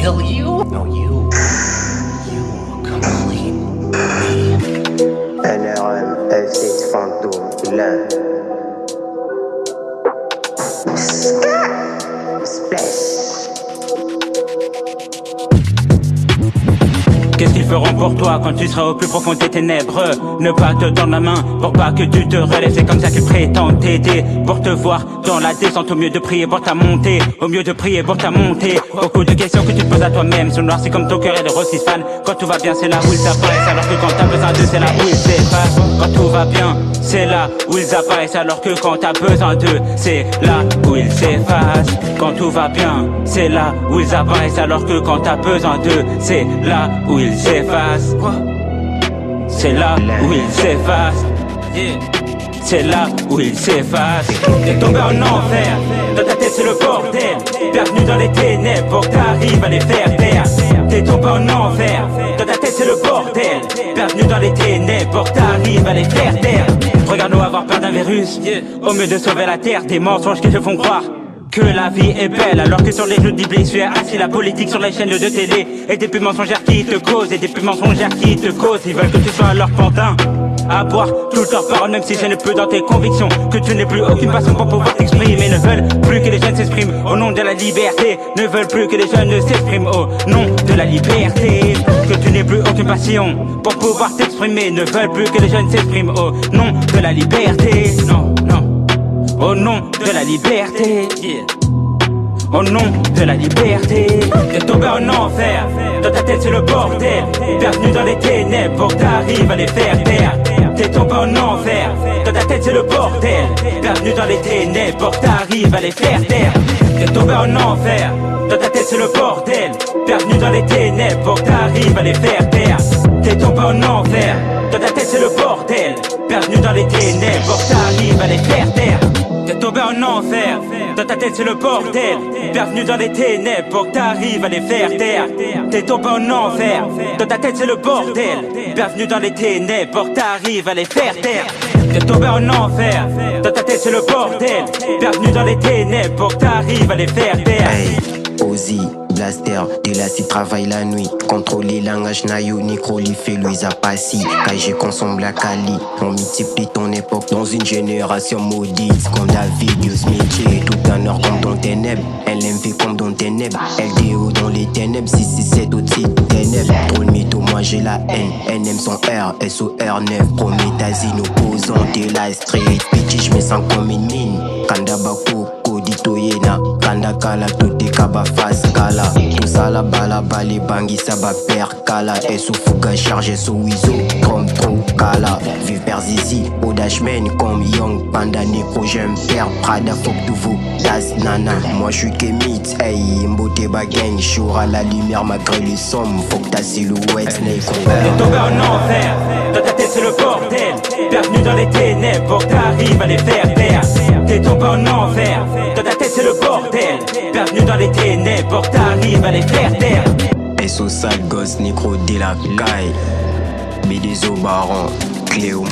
kill you? No, you complete me. NRM F6 Fantôme, l'un. Splash. Qu'est-ce qu'ils feront pour toi quand tu seras au plus profond des ténèbres? Ne pas te tendre la main pour pas que tu te relèves. C'est comme ça qu'ils prétendent t'aider, pour te voir dans la descente. Au mieux de prier pour ta montée, au mieux de prier pour ta montée. Beaucoup de questions que tu te poses à toi-même. Sous le noir c'est comme ton cœur est de Rossis fan. Quand tout va bien c'est là où ils apparaissent, alors que quand t'as besoin d'eux c'est là où ils s'effacent. Quand tout va bien c'est là où ils apparaissent, alors que quand t'as besoin d'eux c'est là où ils s'effacent. Quand tout va bien c'est là où ils apparaissent, alors que quand t'as besoin d'eux c'est là où ils s'effacent. C'est là où ils s'effacent. C'est là où ils s'effacent. T'es tombé en enfer, dans ta tête c'est le bordel. Bienvenue dans les ténèbres pour que t'arrives à les faire taire. T'es tombé en enfer, dans ta tête c'est le bordel. Bienvenue dans les ténèbres pour que t'arrives à les faire taire. Regarde-nous avoir peur d'un virus, au mieux de sauver la terre. Des mensonges qui te font croire que la vie est belle, alors que sur les genoux d'Iblis tu es assis. La politique sur les chaînes de télé, et des pubs mensongères qui te causent, et des pubs mensongères qui te causent. Ils veulent que tu sois leur pantin, à boire toutes leurs paroles, même si ce n'est plus dans tes convictions. Que tu n'aies plus aucune façon pour pouvoir t'exprimer. Ne veulent plus que les jeunes s'expriment au nom de la liberté. Ne veulent plus que les jeunes s'expriment au nom de la liberté. Que tu n'aies plus aucune passion pour pouvoir t'exprimer. Ne veulent plus que les jeunes s'expriment au nom de la liberté. Non, non, au nom de la liberté. Au nom de la liberté. T'es tombé en enfer, dans ta tête c'est le bordel. Bienvenue dans les ténèbres pour que t'arrives à les faire taire. T'es tombé en enfer, dans ta tête c'est le bordel. Bienvenue dans les ténèbres pour que t'arrives à les faire taire. T'es tombé en enfer, dans ta tête c'est le bordel. Bienvenue dans les ténèbres pour que t'arrives à les faire taire. T'es tombé en enfer, dans ta tête c'est le bordel. Bienvenue dans les ténèbres pour que t'arrives à les faire taire. T'es tombé en enfer, dans ta tête c'est le bordel. Bienvenue dans les ténèbres pour que t'arrives à les faire taire. T'es tombé en enfer, dans ta tête c'est le bordel. Bienvenue dans les ténèbres pour que t'arrives à les faire taire. T'es tombé en enfer, dans ta tête c'est le bordel. Bienvenue dans les ténèbres pour que t'arrives à les faire taire. Hey, Ozzy, Blaster, Delassi travaille la nuit. Contrôler langage Nayo, Nicroli fait Louisa Passi. KG consomme la Kali. On multiplie ton époque dans une génération maudite. Comme David, Dios métier, tout un heure comme dans ténèbres. LMV comme dans ténèbres. LDO dans les ténèbres, 667 au-dessus de ténèbres. Trop de mytho, moi j'ai la haine. NM son R, SOR 9. Prométhazine opposant, t'es la street. Petit, je me sens comme une mine. Kandabako, Kodito Yena. Kandakala, tout est kaba face kala. Tout ça la bala, bali bangi, ça va perdre kala. Et sous fouga chargé sous Wizo, comme trop kala. Vive Perzizi, Odashman comme Young, Panda Necro, j'aime père, Prada, fuck de vous, Das Nana. Moi j'suis Kemit, hey, Mbote Bagang, jour à la lumière malgré les sommes, faut que ta silhouette Snake. T'es tombé en enfer, dans ta tête c'est le bordel. Bienvenue dans les ténèbres pour que t'arrives à les faire taire. T'es tombé en enfer, dans ta tête c'est le bordel. Bienvenue dans les ténèbres pour que t'arrives à les faire taire. SO sale gosse, Necro de la caille. BDZO Baron, Cléo